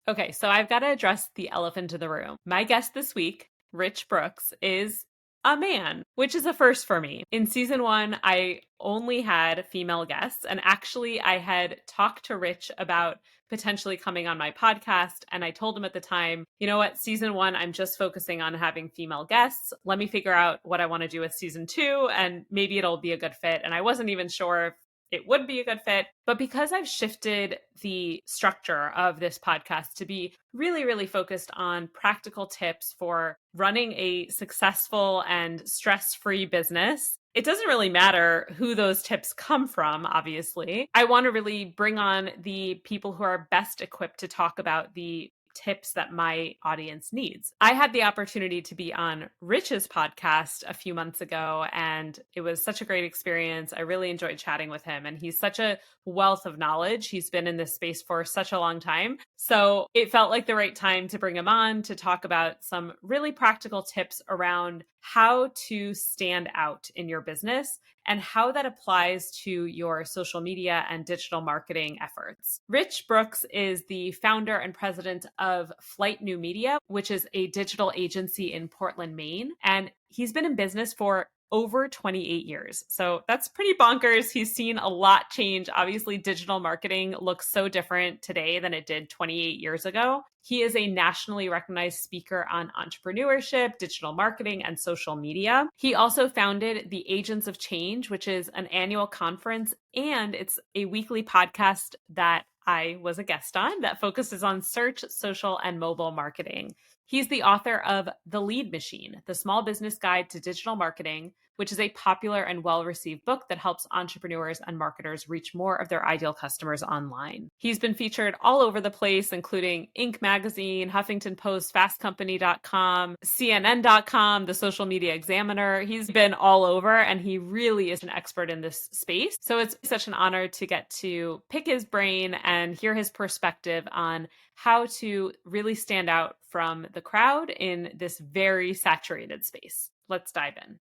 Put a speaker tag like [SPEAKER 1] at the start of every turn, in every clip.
[SPEAKER 1] Okay, so I've got to address the elephant in the room. My guest this week, Rich Brooks, is a man, which is a first for me. In season one, I only had female guests, and actually, I had talked to Rich about potentially coming on my podcast. And I told him at the time, you know what, season one, I'm just focusing on having female guests. Let me figure out what I want to do with season two, and maybe it'll be a good fit. And I wasn't even sure if it would be a good fit. But because I've shifted the structure of this podcast to be really, really focused on practical tips for running a successful and stress-free business, it doesn't really matter who those tips come from, obviously. I want to really bring on the people who are best equipped to talk about the tips that my audience needs. I had the opportunity to be on Rich's podcast a few months ago, and it was such a great experience. I really enjoyed chatting with him, and he's such a wealth of knowledge. He's been in this space for such a long time. So it felt like the right time to bring him on to talk about some really practical tips around how to stand out in your business and how that applies to your social media and digital marketing efforts. Rich Brooks is the founder and president of Flight New Media, which is a digital agency in Portland, Maine. And he's been in business for over 28 years. So that's pretty bonkers. He's seen a lot change. Obviously, digital marketing looks so different today than it did 28 years ago. He is a nationally recognized speaker on entrepreneurship, digital marketing, and social media. He also founded the Agents of Change, which is an annual conference, and it's a weekly podcast that I was a guest on that focuses on search, social, and mobile marketing. He's the author of The Lead Machine, the Small Business Guide to Digital Marketing, which is a popular and well-received book that helps entrepreneurs and marketers reach more of their ideal customers online. He's been featured all over the place, including Inc. magazine, Huffington Post, FastCompany.com, CNN.com, the Social Media Examiner. He's been all over, and he really is an expert in this space. So it's such an honor to get to pick his brain and hear his perspective on how to really stand out from the crowd in this very saturated space. Let's dive in.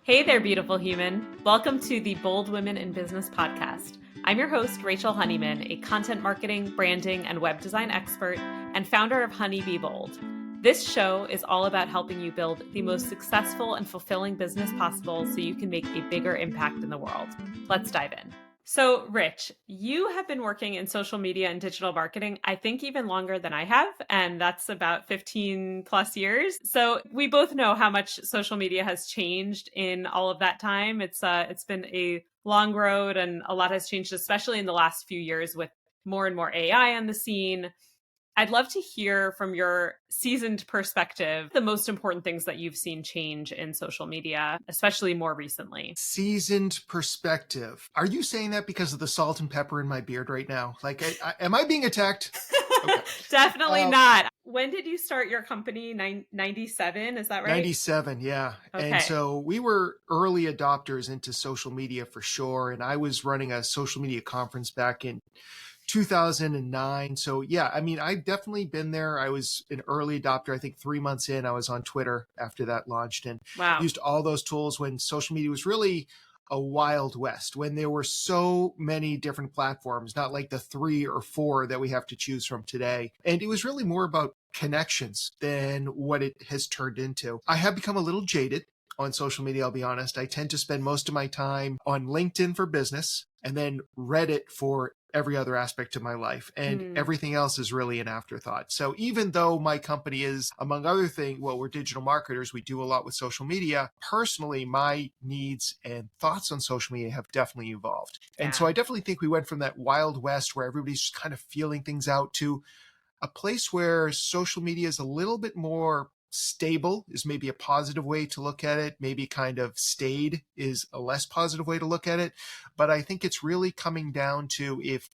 [SPEAKER 1] Hey there, beautiful human. Welcome to the Bold Women in Business podcast. I'm your host, Rachel Honeyman, a content marketing, branding, and web design expert and founder of Honey Be Bold. This show is all about helping you build the most successful and fulfilling business possible so you can make a bigger impact in the world. Let's dive in. So, Rich, you have been working in social media and digital marketing, I think even longer than I have, and that's about 15 plus years. So we both know how much social media has changed in all of that time. It's been a long road, and a lot has changed, especially in the last few years with more and more AI on the scene. I'd love to hear from your seasoned perspective, the most important things that you've seen change in social media, especially more recently.
[SPEAKER 2] Seasoned perspective. Are you saying that because of the salt and pepper in my beard right now? Like, am I being attacked?
[SPEAKER 1] Okay. Definitely not. When did you start your company? 97, is that right?
[SPEAKER 2] 97, yeah. Okay. And so we were early adopters into social media for sure. And I was running a social media conference back in 2009. So yeah, I mean, I've definitely been there. I was an early adopter. I think 3 months in, I was on Twitter after that launched and used all those tools when social media was really a wild west, when there were so many different platforms, not like the 3 or 4 that we have to choose from today. And it was really more about connections than what it has turned into. I have become a little jaded on social media, I'll be honest. I tend to spend most of my time on LinkedIn for business and then Reddit for every other aspect of my life. And everything else is really an afterthought. So even though my company is, among other things, well, we're digital marketers, we do a lot with social media. Personally, my needs and thoughts on social media have definitely evolved. And so I definitely think we went from that wild west where everybody's just kind of feeling things out to a place where social media is a little bit more stable, is maybe a positive way to look at it. Maybe kind of staid is a less positive way to look at it. But I think it's really coming down to if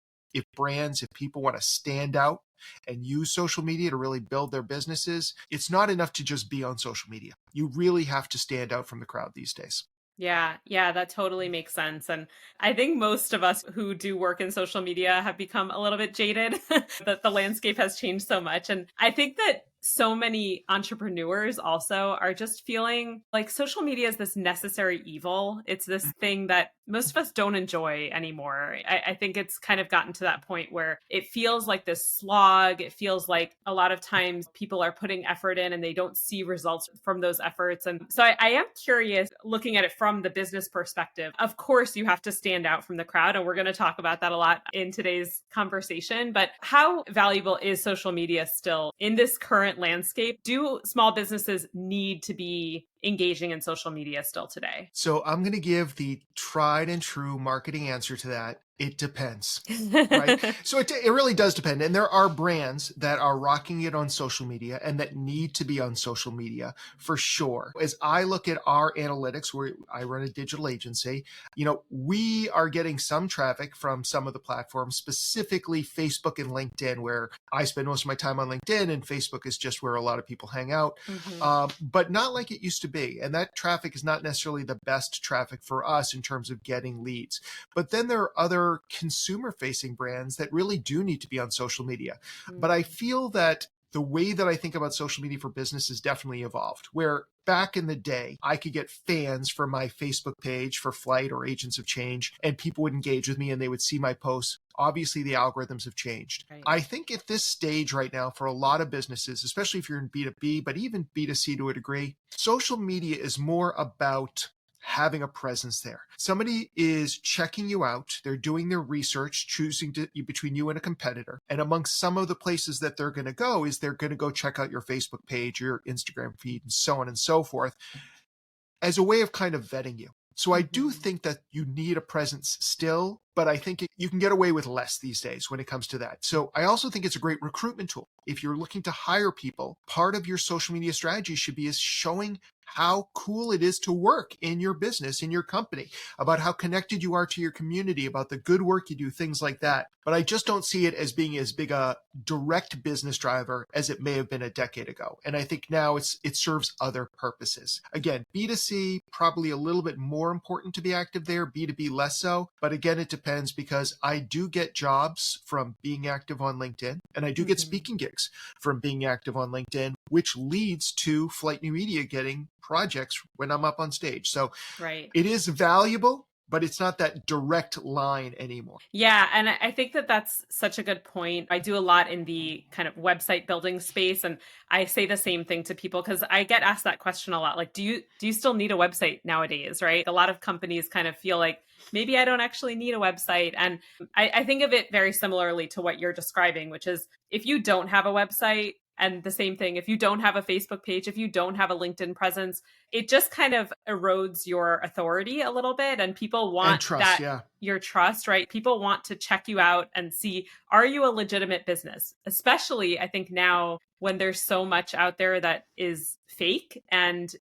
[SPEAKER 2] brands, if people want to stand out and use social media to really build their businesses, it's not enough to just be on social media. You really have to stand out from the crowd these days.
[SPEAKER 1] Yeah, that totally makes sense. And I think most of us who do work in social media have become a little bit jaded that the landscape has changed so much. And I think that so many entrepreneurs also are just feeling like social media is this necessary evil. It's this thing that most of us don't enjoy anymore. I think it's kind of gotten to that point where it feels like this slog. It feels like a lot of times people are putting effort in and they don't see results from those efforts. And so I am curious, looking at it from the business perspective. Of course, you have to stand out from the crowd, and we're going to talk about that a lot in today's conversation. But how valuable is social media still in this current landscape? Do small businesses need to be engaging in social media still today?
[SPEAKER 2] So I'm going to give the tried and true marketing answer to that. It depends, right? So it really does depend. And there are brands that are rocking it on social media and that need to be on social media for sure. As I look at our analytics, where I run a digital agency, we are getting some traffic from some of the platforms, specifically Facebook and LinkedIn, where I spend most of my time on LinkedIn, and Facebook is just where a lot of people hang out, but not like it used to be. And that traffic is not necessarily the best traffic for us in terms of getting leads. But then there are other consumer facing brands that really do need to be on social media. But I feel that the way that I think about social media for business has definitely evolved, where back in the day, I could get fans for my Facebook page for Flight or Agents of Change, and people would engage with me and they would see my posts. Obviously, the algorithms have changed. Right. I think at this stage right now, for a lot of businesses, especially if you're in B2B, but even B2C to a degree, social media is more about having a presence there. Somebody is checking you out. They're doing their research, choosing between you and a competitor. And amongst some of the places that they're going to go is they're going to go check out your Facebook page, your Instagram feed, and so on and so forth, as a way of kind of vetting you. So I do think that you need a presence still, but I think you can get away with less these days when it comes to that. So I also think it's a great recruitment tool. If you're looking to hire people, part of your social media strategy should be showing how cool it is to work in your business, in your company, about how connected you are to your community, about the good work you do, things like that. But I just don't see it as being as big a direct business driver as it may have been a decade ago. And I think now it serves other purposes. Again, B2C, probably a little bit more important to be active there, B2B less so. But again, it depends, because I do get jobs from being active on LinkedIn, and I do get speaking gigs from being active on LinkedIn, which leads to Flight New Media getting projects when I'm up on stage. So It is valuable, but it's not that direct line anymore.
[SPEAKER 1] Yeah. And I think that that's such a good point. I do a lot in the kind of website building space. And I say the same thing to people because I get asked that question a lot. Like, do you still need a website nowadays? Right. A lot of companies kind of feel like maybe I don't actually need a website. And I think of it very similarly to what you're describing, which is if you don't have a website, and the same thing, if you don't have a Facebook page, if you don't have a LinkedIn presence, it just kind of erodes your authority a little bit. And people want your trust, right? People want to check you out and see, are you a legitimate business? Especially, I think now when there's so much out there that is fake and,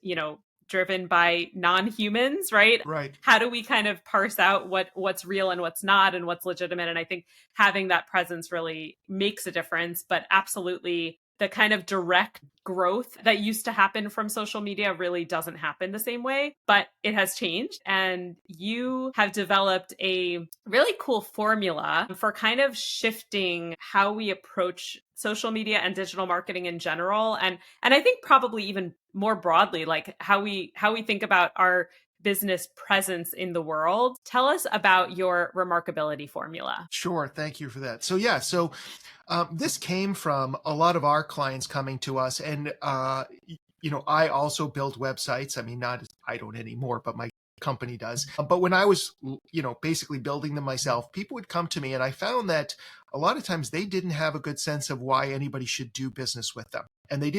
[SPEAKER 1] driven by non-humans, right?
[SPEAKER 2] Right.
[SPEAKER 1] How do we kind of parse out what's real and what's not and what's legitimate? And I think having that presence really makes a difference, but absolutely the kind of direct growth that used to happen from social media really doesn't happen the same way, but it has changed. And you have developed a really cool formula for kind of shifting how we approach social media and digital marketing in general. And I think probably even more broadly, like how we think about our business presence in the world. Tell us about your Remarkability Formula.
[SPEAKER 2] Sure. Thank you for that. So this came from a lot of our clients coming to us, and I also build websites. I mean, I don't anymore, but my company does. But when I was, basically building them myself, people would come to me, and I found that a lot of times they didn't have a good sense of why anybody should do business with them. And they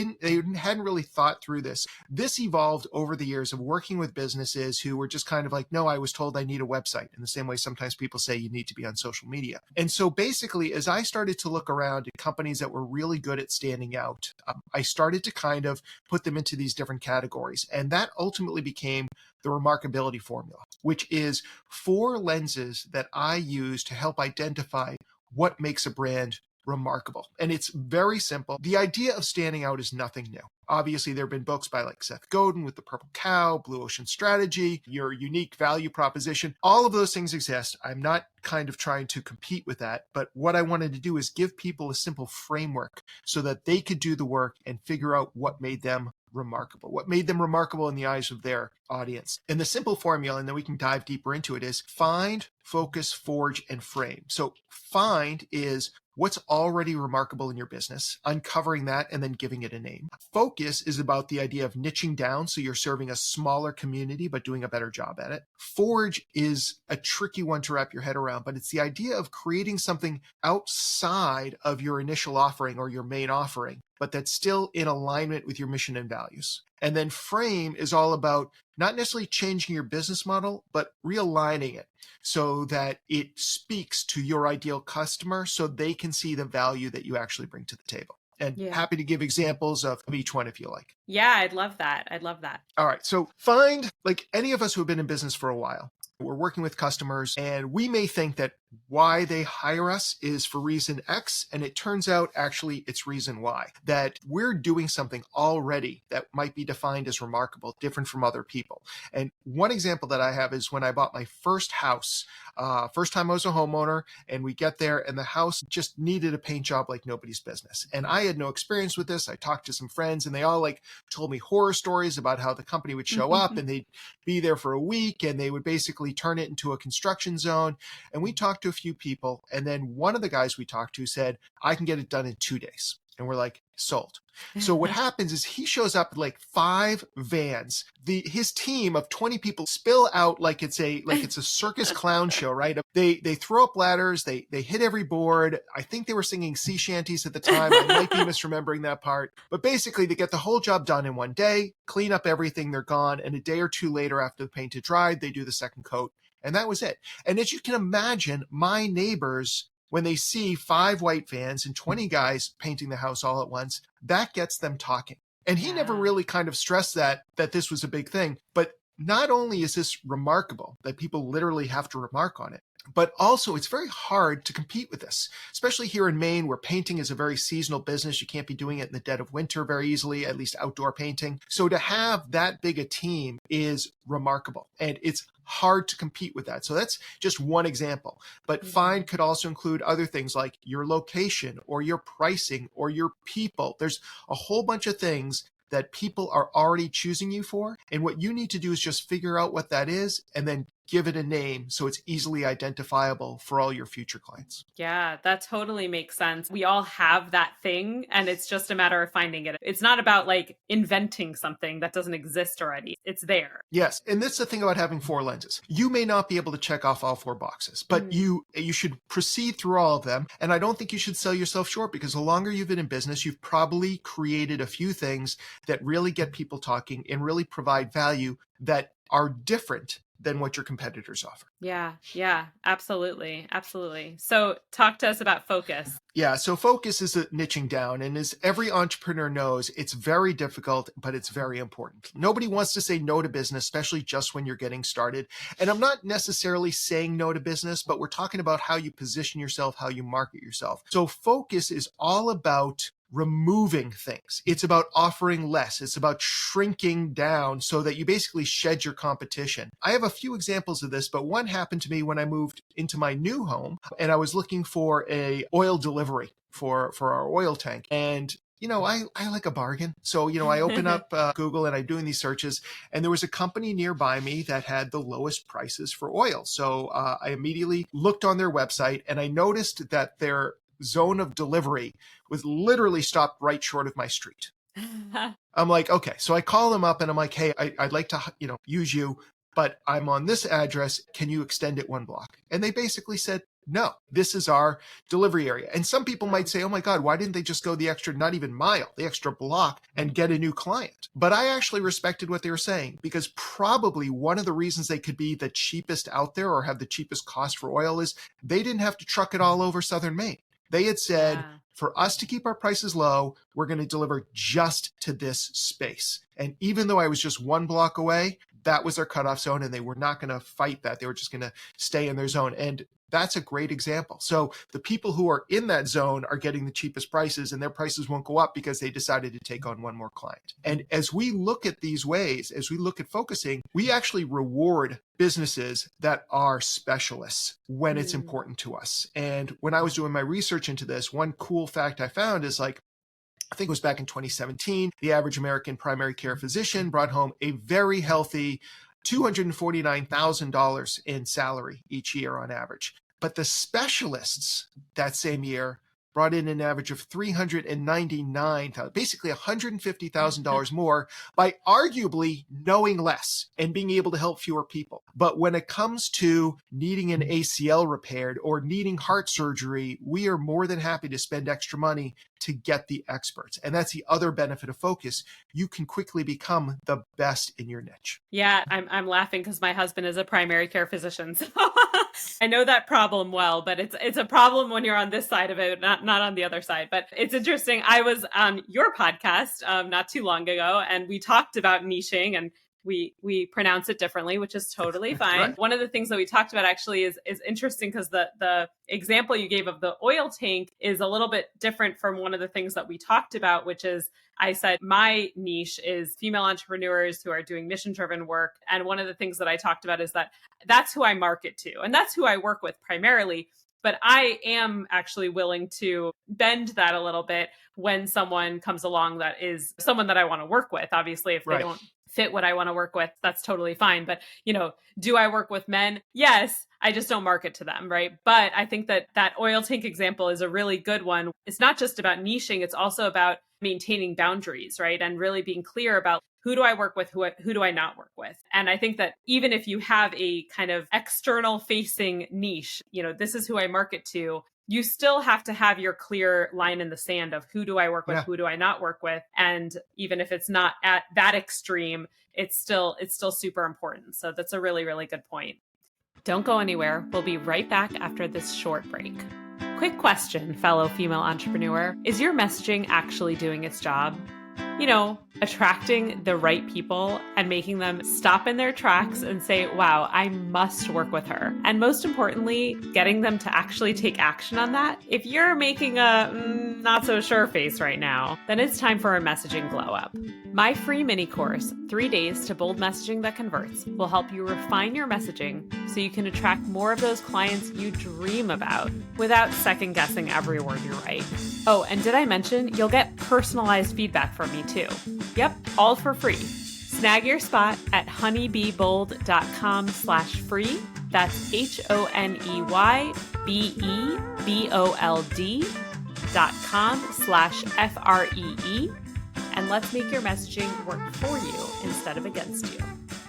[SPEAKER 2] hadn't really thought through this. This evolved over the years of working with businesses who were just kind of like, no, I was told I need a website. In the same way, sometimes people say you need to be on social media. And so basically, as I started to look around at companies that were really good at standing out, I started to kind of put them into these different categories. And that ultimately became the Remarkability Formula, which is 4 lenses that I use to help identify what makes a brand remarkable. And it's very simple. The idea of standing out is nothing new. Obviously, there have been books by like Seth Godin with The Purple Cow, Blue Ocean Strategy, Your Unique Value Proposition. All of those things exist. I'm not kind of trying to compete with that, but what I wanted to do is give people a simple framework so that they could do the work and figure out what made them remarkable in the eyes of their audience. And the simple formula, and then we can dive deeper into it, is find, focus, forge, and frame. So find is what's already remarkable in your business, uncovering that and then giving it a name. Focus is about the idea of niching down, so you're serving a smaller community but doing a better job at it. Forge is a tricky one to wrap your head around, but it's the idea of creating something outside of your initial offering or your main offering, but that's still in alignment with your mission and values. And then frame is all about not necessarily changing your business model, but realigning it so that it speaks to your ideal customer so they can see the value that you actually bring to the table. And happy to give examples of each one if you like.
[SPEAKER 1] Yeah, I'd love that.
[SPEAKER 2] All right. So find, like any of us who have been in business for a while, we're working with customers and we may think that why they hire us is for reason X. And it turns out actually it's reason Y, that we're doing something already that might be defined as remarkable, different from other people. And one example that I have is when I bought my first house, first time I was a homeowner, and we get there and the house just needed a paint job like nobody's business. And I had no experience with this. I talked to some friends and they all like told me horror stories about how the company would show up and they'd be there for a week and they would basically turn it into a construction zone. And we talked to a few people. And then one of the guys we talked to said, I can get it done in 2 days. And we're like, sold. So what happens is he shows up with like 5 vans. His team of 20 people spill out like it's a circus clown show, right? They throw up ladders, they hit every board. I think they were singing sea shanties at the time. I might be misremembering that part. But basically they get the whole job done in 1 day, clean up everything, they're gone. And a day or 2 later after the paint had dried, they do the second coat. And that was it. And as you can imagine, my neighbors, when they see 5 white vans and 20 guys painting the house all at once, that gets them talking. And he never really kind of stressed that this was a big thing. But not only is this remarkable, that people literally have to remark on it, but also it's very hard to compete with this, especially here in Maine, where painting is a very seasonal business. You can't be doing it in the dead of winter very easily, at least outdoor painting. So to have that big a team is remarkable, and it's hard to compete with that. So that's just one example. But find could also include other things like your location or your pricing or your people. There's a whole bunch of things that people are already choosing you for. And what you need to do is just figure out what that is and then give it a name so it's easily identifiable for all your future clients.
[SPEAKER 1] Yeah, that totally makes sense. We all have that thing and it's just a matter of finding it. It's not about like inventing something that doesn't exist already. It's there.
[SPEAKER 2] Yes. And that's the thing about having 4 lenses. You may not be able to check off all 4 boxes, but you should proceed through all of them. And I don't think you should sell yourself short, because the longer you've been in business, you've probably created a few things that really get people talking and really provide value that are different than what your competitors offer.
[SPEAKER 1] Yeah, absolutely. So talk to us about focus.
[SPEAKER 2] Yeah, so focus is niching down. And as every entrepreneur knows, it's very difficult, but it's very important. Nobody wants to say no to business, especially just when you're getting started. And I'm not necessarily saying no to business, but we're talking about how you position yourself, how you market yourself. So focus is all about removing things. It's about offering less. It's about shrinking down so that you basically shed your competition. I have a few examples of this, but one happened to me when I moved into my new home and I was looking for a oil delivery for our oil tank. And I like a bargain. So, I open up Google and I'm doing these searches, and there was a company nearby me that had the lowest prices for oil. So I immediately looked on their website and I noticed that their zone of delivery was literally stopped right short of my street. I'm like, okay. So I call them up and I'm like, hey, I'd like to, use you, but I'm on this address. Can you extend it 1 block? And they basically said, no, this is our delivery area. And some people might say, oh my God, why didn't they just go the extra, not even mile, the extra block and get a new client? But I actually respected what they were saying, because probably one of the reasons they could be the cheapest out there or have the cheapest cost for oil is they didn't have to truck it all over Southern Maine. They had said, for us to keep our prices low, we're going to deliver just to this space. And even though I was just 1 block away, that was their cutoff zone, and they were not going to fight that. They were just going to stay in their zone. And That's a great example. So the people who are in that zone are getting the cheapest prices, and their prices won't go up because they decided to take on one more client. And as we look at these ways, as we look at focusing, we actually reward businesses that are specialists when it's important to us. And when I was doing my research into this, one cool fact I found is like, I think it was back in 2017, the average American primary care physician brought home a very healthy $249,000 in salary each year on average. But the specialists that same year brought in an average of $399,000, basically $150,000 more by arguably knowing less and being able to help fewer people. But when it comes to needing an ACL repaired or needing heart surgery, we are more than happy to spend extra money to get the experts. And that's the other benefit of focus. You can quickly become the best in your niche.
[SPEAKER 1] Yeah, I'm laughing because my husband is a primary care physician. So I know that problem well, but it's a problem when you're on this side of it, not on the other side. But it's interesting. I was on your podcast not too long ago, and we talked about niching, and we pronounce it differently, which is totally fine. Right. One of the things that we talked about actually is interesting because the example you gave of the oil tank is a little bit different from one of the things that we talked about, which is I said my niche is female entrepreneurs who are doing mission-driven work. And one of the things that I talked about is that that's who I market to, and that's who I work with primarily. But I am actually willing to bend that a little bit when someone comes along that is someone that I want to work with. Obviously, if they don't fit what I want to work with, that's totally fine. But, do I work with men? Yes, I just don't market to them, right? But I think that oil tank example is a really good one. It's not just about niching, it's also about maintaining boundaries, right? And really being clear about who do I work with, who do I not work with? And I think that even if you have a kind of external facing niche, this is who I market to, you still have to have your clear line in the sand of who do I work with, who do I not work with? And even if it's not at that extreme, it's still super important. So that's a really, really good point. Don't go anywhere. We'll be right back after this short break. Quick question, fellow female entrepreneur. Is your messaging actually doing its job? Attracting the right people and making them stop in their tracks and say, wow, I must work with her. And most importantly, getting them to actually take action on that. If you're making a not so sure face right now, then it's time for a messaging glow up. My free mini course, 3 days to bold messaging that converts, will help you refine your messaging so you can attract more of those clients you dream about without second guessing every word you write. Oh, and did I mention you'll get personalized feedback from me too? Yep, all for free. Snag your spot at honeybeebold.com/free. That's honeybeebold.com/free. And let's make your messaging work for you instead of against you.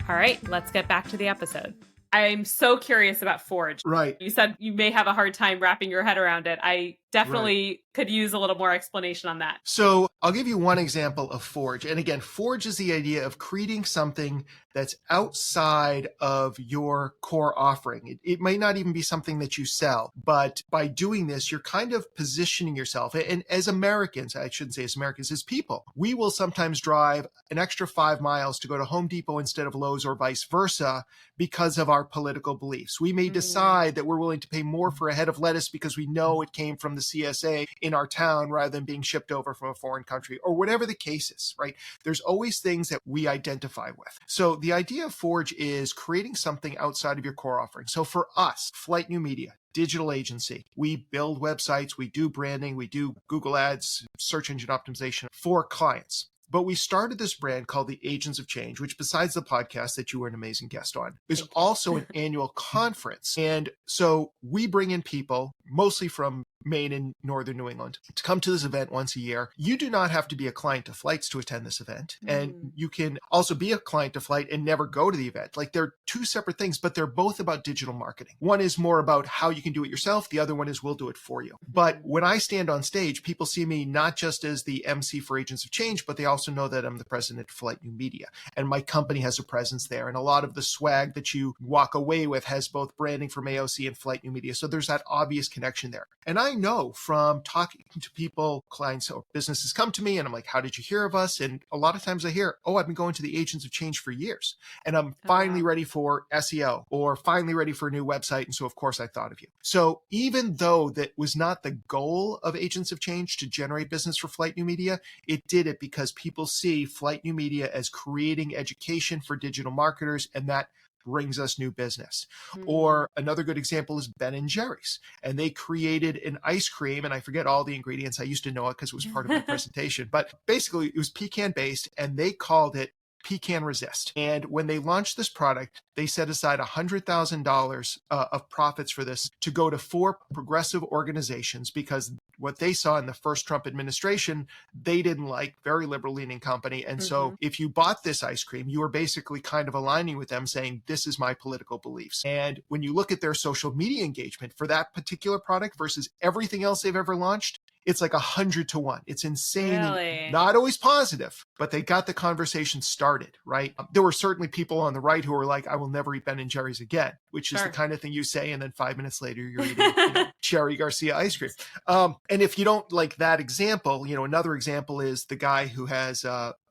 [SPEAKER 1] All right, let's get back to the episode. I'm so curious about Forge.
[SPEAKER 2] Right.
[SPEAKER 1] You said you may have a hard time wrapping your head around it. I definitely could use a little more explanation on that.
[SPEAKER 2] So I'll give you one example of Forge. And again, Forge is the idea of creating something that's outside of your core offering. It might not even be something that you sell, but by doing this, you're kind of positioning yourself. And as Americans, I shouldn't say as Americans, as people, we will sometimes drive an extra 5 miles to go to Home Depot instead of Lowe's or vice versa because of our political beliefs. We may decide that we're willing to pay more for a head of lettuce because we know it came from the CSA in our town rather than being shipped over from a foreign country, or whatever the case is, right? There's always things that we identify with. So the idea of Forge is creating something outside of your core offering. So for us, Flight New Media, digital agency, we build websites, we do branding, we do Google Ads, search engine optimization for clients. But we started this brand called the Agents of Change, which besides the podcast that you were an amazing guest on, is also an annual conference. And so we bring in people, mostly from Maine and northern New England, to come to this event once a year. You do not have to be a client of Flights to attend this event. And you can also be a client of Flight and never go to the event. Like, they're two separate things, but they're both about digital marketing. One is more about how you can do it yourself. The other one is we'll do it for you. But when I stand on stage, people see me not just as the MC for Agents of Change, but they also know that I'm the president of Flight New Media. And my company has a presence there. And a lot of the swag that you walk away with has both branding from AOC and Flight New Media. So there's that obvious connection there. And I I know from talking to people, clients or businesses come to me and I'm like, how did you hear of us? And a lot of times I hear, oh, I've been going to the Agents of Change for years and I'm finally ready for SEO or finally ready for a new website. And so of course I thought of you. So even though that was not the goal of Agents of Change to generate business for Flight New Media, it did it because people see Flight New Media as creating education for digital marketers, and that brings us new business. Or another good example is Ben and Jerry's, and they created an ice cream, and I forget all the ingredients. I used to know it because it was part of my presentation, but basically it was pecan based, and they called it Pecan Resist. And when they launched this product, they set aside $100,000 of profits for this to go to 4 progressive organizations, because what they saw in the first Trump administration, they didn't like, very liberal leaning company. And so if you bought this ice cream, you were basically kind of aligning with them, saying, this is my political beliefs. And when you look at their social media engagement for that particular product versus everything else they've ever launched, it's like 100 to 1. It's insane.
[SPEAKER 1] Really?
[SPEAKER 2] Not always positive, but they got the conversation started, right? There were certainly people on the right who were like, I will never eat Ben and Jerry's again, which is the kind of thing you say. And then 5 minutes later, you're eating Cherry Garcia ice cream. And if you don't like that example, another example is the guy who has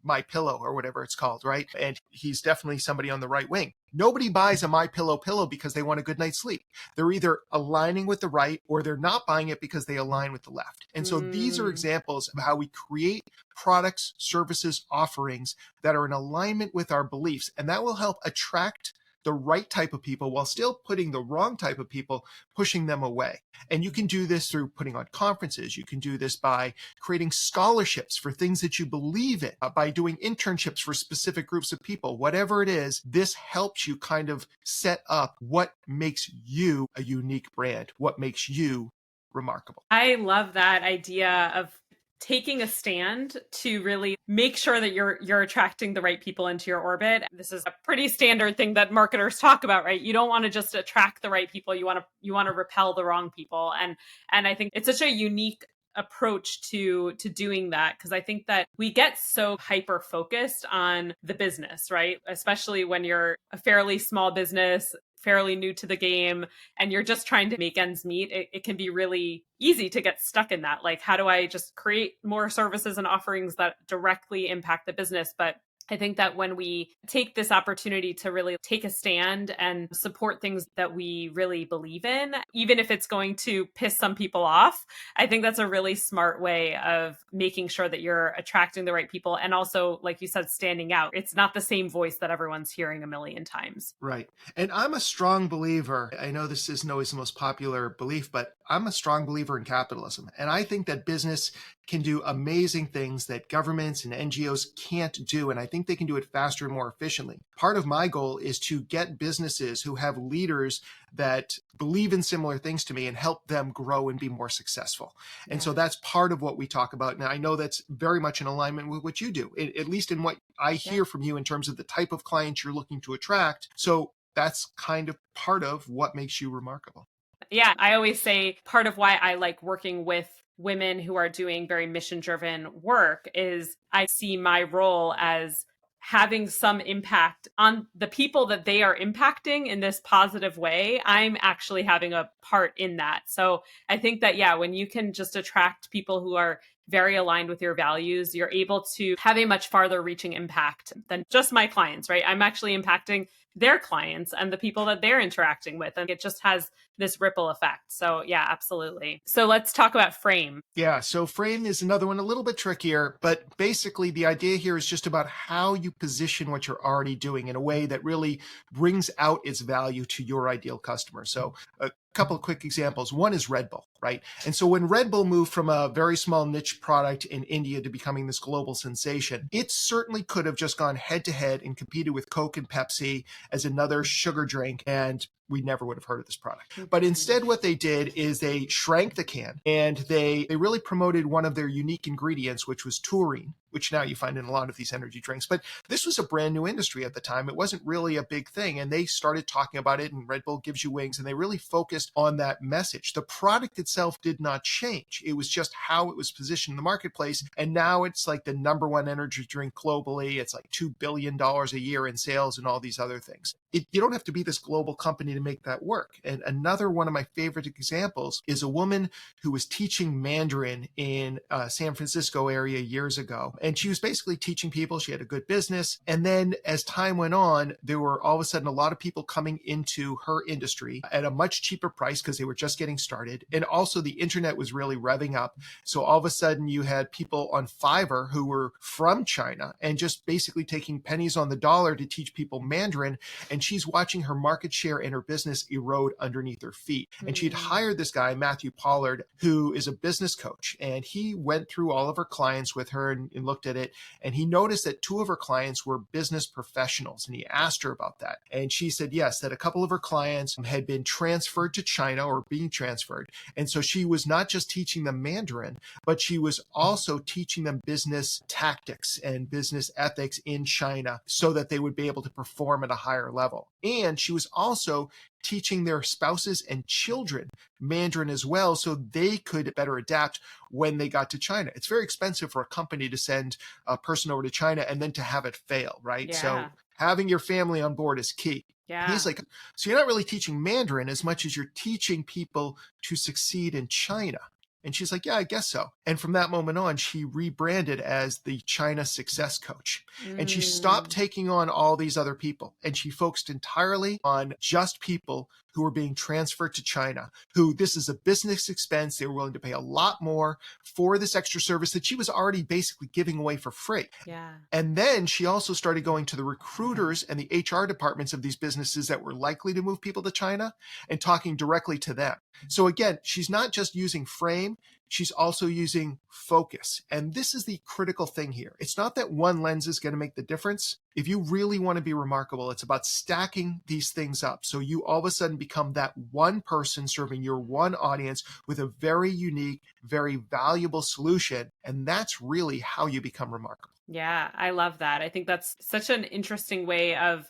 [SPEAKER 2] My Pillow or whatever it's called, right? And he's definitely somebody on the right wing. Nobody buys a My Pillow because they want a good night's sleep. They're either aligning with the right or they're not buying it because they align with the left. And so these are examples of how we create products, services, offerings that are in alignment with our beliefs. And that will help attract the right type of people while still putting the wrong type of people, pushing them away. And you can do this through putting on conferences. You can do this by creating scholarships for things that you believe in, by doing internships for specific groups of people. Whatever it is, this helps you kind of set up what makes you a unique brand, what makes you remarkable.
[SPEAKER 1] I love that idea of taking a stand to really make sure that you're attracting the right people into your orbit. This is a pretty standard thing that marketers talk about, right? You don't want to just attract the right people. You want to repel the wrong people. And I think it's such a unique approach to doing that, because I think that we get so hyper focused on the business, right? Especially when you're a fairly small business, fairly new to the game, and you're just trying to make ends meet. It can be really easy to get stuck in that. Like, how do I just create more services and offerings that directly impact the business? But I think that when we take this opportunity to really take a stand and support things that we really believe in, even if it's going to piss some people off, I think that's a really smart way of making sure that you're attracting the right people. And also, like you said, standing out. It's not the same voice that everyone's hearing a million times.
[SPEAKER 2] Right. And I'm a strong believer. I know this isn't always the most popular belief, but I'm a strong believer in capitalism. And I think that business can do amazing things that governments and NGOs can't do. And I think they can do it faster and more efficiently. Part of my goal is to get businesses who have leaders that believe in similar things to me and help them grow and be more successful. And so that's part of what we talk about. Now, I know that's very much in alignment with what you do, at least in what I hear from you in terms of the type of clients you're looking to attract. So that's kind of part of what makes you remarkable.
[SPEAKER 1] Yeah, I always say part of why I like working with women who are doing very mission-driven work is I see my role as having some impact on the people that they are impacting in this positive way. I'm actually having a part in that. So I think that, yeah, when you can just attract people who are very aligned with your values, you're able to have a much farther reaching impact than just my clients, right? I'm actually impacting their clients and the people that they're interacting with. And it just has this ripple effect. So yeah, absolutely. So let's talk about frame.
[SPEAKER 2] Yeah. So frame is another one, a little bit trickier, but basically the idea here is just about how you position what you're already doing in a way that really brings out its value to your ideal customer. So a couple of quick examples. One is Red Bull, right? And so when Red Bull moved from a very small niche product in India to becoming this global sensation, it certainly could have just gone head to head and competed with Coke and Pepsi as another sugar drink, and we never would have heard of this product. But instead, what they did is they shrank the can and they really promoted one of their unique ingredients, which was taurine, which now you find in a lot of these energy drinks. But this was a brand new industry at the time. It wasn't really a big thing. And they started talking about it, and Red Bull gives you wings. And they really focused on that message. The product itself did not change. It was just how it was positioned in the marketplace. And now it's like the number one energy drink globally. It's like $2 billion a year in sales and all these other things. you don't have to be this global company to make that work. And another one of my favorite examples is a woman who was teaching Mandarin in San Francisco area years ago. And she was basically teaching people. She had a good business. And then as time went on, there were all of a sudden a lot of people coming into her industry at a much cheaper price because they were just getting started. And also the internet was really revving up. So all of a sudden you had people on Fiverr who were from China and just basically taking pennies on the dollar to teach people Mandarin. And she's watching her market share and her business erode underneath her feet. And she'd hired this guy, Matthew Pollard, who is a business coach. And he went through all of her clients with her and looked at it. And he noticed that 2 of her clients were business professionals. And he asked her about that. And she said, yes, that a couple of her clients had been transferred to China or being transferred. And so she was not just teaching them Mandarin, but she was also teaching them business tactics and business ethics in China so that they would be able to perform at a higher level. And she was also teaching their spouses and children Mandarin as well so they could better adapt when they got to China. It's very expensive for a company to send a person over to China and then to have it fail, right?
[SPEAKER 1] Yeah.
[SPEAKER 2] So having your family on board is key.
[SPEAKER 1] Yeah.
[SPEAKER 2] He's like, so you're not really teaching Mandarin as much as you're teaching people to succeed in China. And she's like, yeah, I guess so. And from that moment on, she rebranded as the China Success Coach. And she stopped taking on all these other people. And she focused entirely on just people who were being transferred to China, who this is a business expense. They were willing to pay a lot more for this extra service that she was already basically giving away for free.
[SPEAKER 1] Yeah.
[SPEAKER 2] And then she also started going to the recruiters and the HR departments of these businesses that were likely to move people to China and talking directly to them. So again, she's not just using frame, she's also using focus. And this is the critical thing here. It's not that one lens is going to make the difference. If you really want to be remarkable, it's about stacking these things up. So you all of a sudden become that one person serving your one audience with a very unique, very valuable solution. And that's really how you become remarkable.
[SPEAKER 1] Yeah, I love that. I think that's such an interesting way of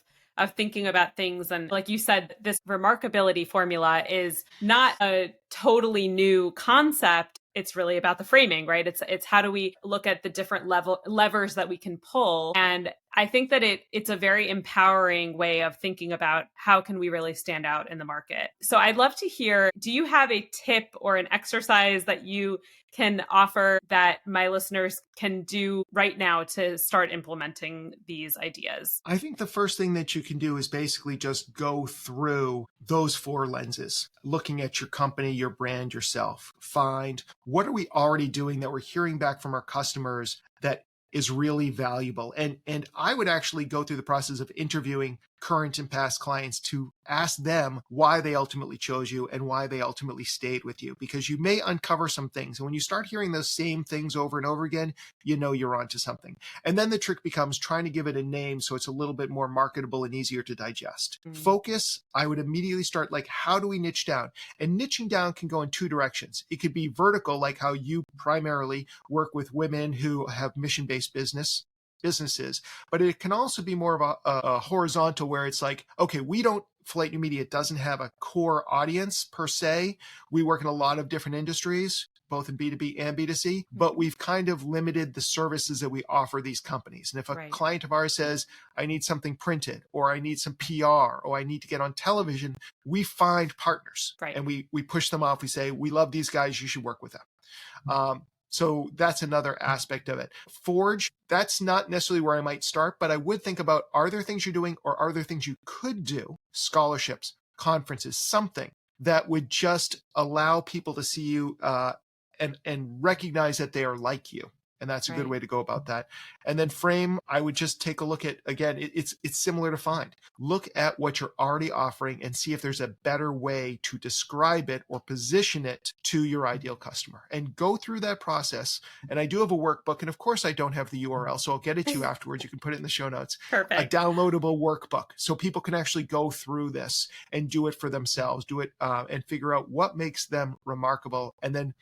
[SPEAKER 1] thinking about things. And like you said, this remarkability formula is not a totally new concept. It's really about the framing, right? It's how do we look at the different levers that we can pull. And I think that it's a very empowering way of thinking about how can we really stand out in the market. So I'd love to hear, do you have a tip or an exercise that you can offer that my listeners can do right now to start implementing these ideas?
[SPEAKER 2] I think the first thing that you can do is basically just go through those 4 lenses, looking at your company, your brand, yourself. Find what are we already doing that we're hearing back from our customers that is really valuable. And I would actually go through the process of interviewing current and past clients to ask them why they ultimately chose you and why they ultimately stayed with you, because you may uncover some things. And when you start hearing those same things over and over again, you know you're onto something. And then the trick becomes trying to give it a name so it's a little bit more marketable and easier to digest. Focus, I would immediately start like, how do we niche down? And niching down can go in 2 directions. It could be vertical, like how you primarily work with women who have mission-based businesses, but it can also be more of a horizontal where it's like, okay, Flight New Media doesn't have a core audience per se. We work in a lot of different industries, both in B2B and B2C, but we've kind of limited the services that we offer these companies. And if a client of ours says, I need something printed, or I need some PR, or I need to get on television, we find partners and we push them off. We say, we love these guys, you should work with them. So that's another aspect of it. Forge, that's not necessarily where I might start, but I would think about, are there things you're doing or are there things you could do? Scholarships, conferences, something that would just allow people to see you and recognize that they are like you. And that's a good way to go about that. And then frame, I would just take a look at, again, it's similar to find. Look at what you're already offering and see if there's a better way to describe it or position it to your ideal customer. And go through that process. And I do have a workbook. And of course, I don't have the URL, so I'll get it to you afterwards. You can put it in the show notes.
[SPEAKER 1] Perfect.
[SPEAKER 2] A downloadable workbook. So people can actually go through this and do it for themselves, do it and figure out what makes them remarkable. And then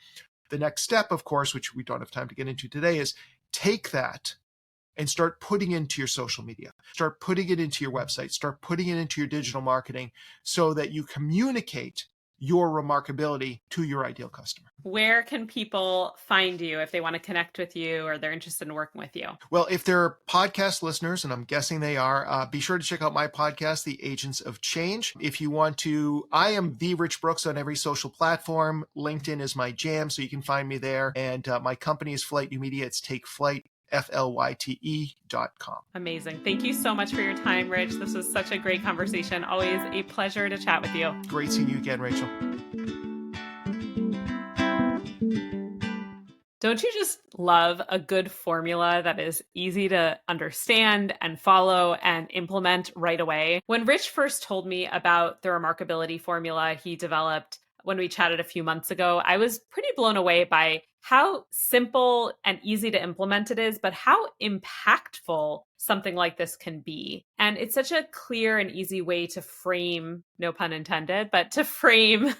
[SPEAKER 2] the next step, of course, which we don't have time to get into today, is take that and start putting into your social media, start putting it into your website, start putting it into your digital marketing so that you communicate your remarkability to your ideal customer.
[SPEAKER 1] Where can people find you if they want to connect with you or they're interested in working with you?
[SPEAKER 2] Well, if they're podcast listeners, and I'm guessing they are, be sure to check out my podcast, The Agents of Change. If you want to, I am the Rich Brooks on every social platform. LinkedIn is my jam, so you can find me there. And my company is Flight New Media. It's Take Flight. FLYTE.com.
[SPEAKER 1] Amazing. Thank you so much for your time, Rich. This was such a great conversation. Always a pleasure to chat with you.
[SPEAKER 2] Great seeing you again, Rachel.
[SPEAKER 1] Don't you just love a good formula that is easy to understand and follow and implement right away? When Rich first told me about the Remarkability Formula he developed when we chatted a few months ago, I was pretty blown away by how simple and easy to implement it is, but how impactful something like this can be. And it's such a clear and easy way to frame, no pun intended, but to frame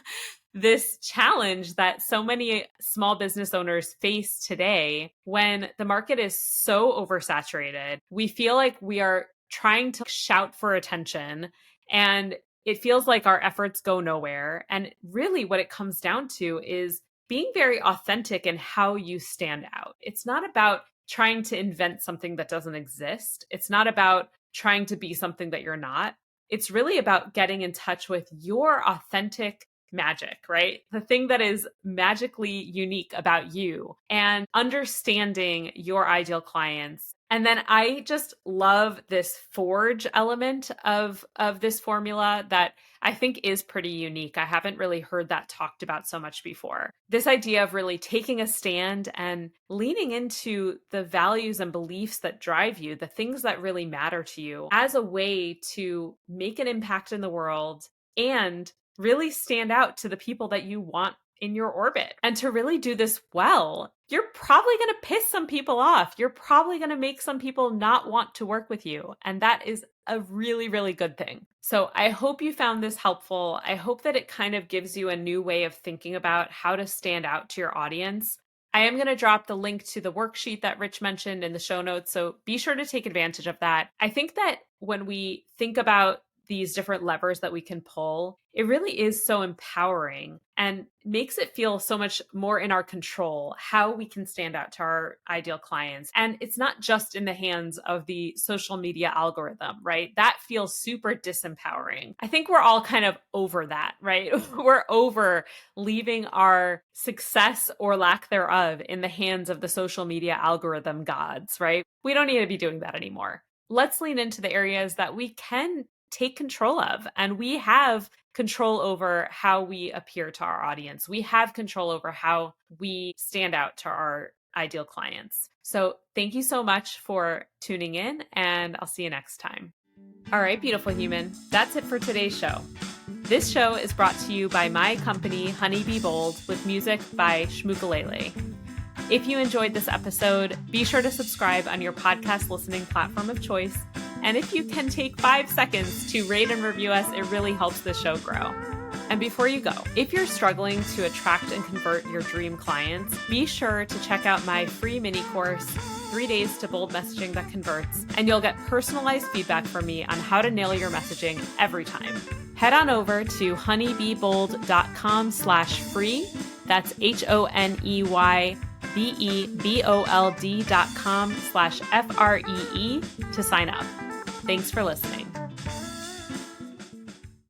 [SPEAKER 1] this challenge that so many small business owners face today when the market is so oversaturated. We feel like we are trying to shout for attention, and it feels like our efforts go nowhere. And really what it comes down to is being very authentic in how you stand out. It's not about trying to invent something that doesn't exist. It's not about trying to be something that you're not. It's really about getting in touch with your authentic magic, right? The thing that is magically unique about you and understanding your ideal clients. And then I just love this forge element of this formula that I think is pretty unique. I haven't really heard that talked about so much before. This idea of really taking a stand and leaning into the values and beliefs that drive you, the things that really matter to you, as a way to make an impact in the world and really stand out to the people that you want in your orbit. And to really do this well, you're probably going to piss some people off. You're probably going to make some people not want to work with you. And that is a really, really good thing. So I hope you found this helpful. I hope that it kind of gives you a new way of thinking about how to stand out to your audience. I am going to drop the link to the worksheet that Rich mentioned in the show notes. So be sure to take advantage of that. I think that when we think about these different levers that we can pull, it really is so empowering and makes it feel so much more in our control how we can stand out to our ideal clients. And it's not just in the hands of the social media algorithm, right? That feels super disempowering. I think we're all kind of over that, right? We're over leaving our success or lack thereof in the hands of the social media algorithm gods, right? We don't need to be doing that anymore. Let's lean into the areas that we can take control of. And we have control over how we appear to our audience. We have control over how we stand out to our ideal clients. So thank you so much for tuning in, and I'll see you next time. All right, beautiful human, that's it for today's show. This show is brought to you by my company, Honey Be Bold, with music by Shmookalele. If you enjoyed this episode, be sure to subscribe on your podcast listening platform of choice. And if you can take 5 seconds to rate and review us, it really helps the show grow. And before you go, if you're struggling to attract and convert your dream clients, be sure to check out my free mini course, 3 Days to Bold Messaging That Converts, and you'll get personalized feedback from me on how to nail your messaging every time. Head on over to honeybebold.com/free. That's HONEYBEBOLD.com/FREE to sign up. Thanks for listening.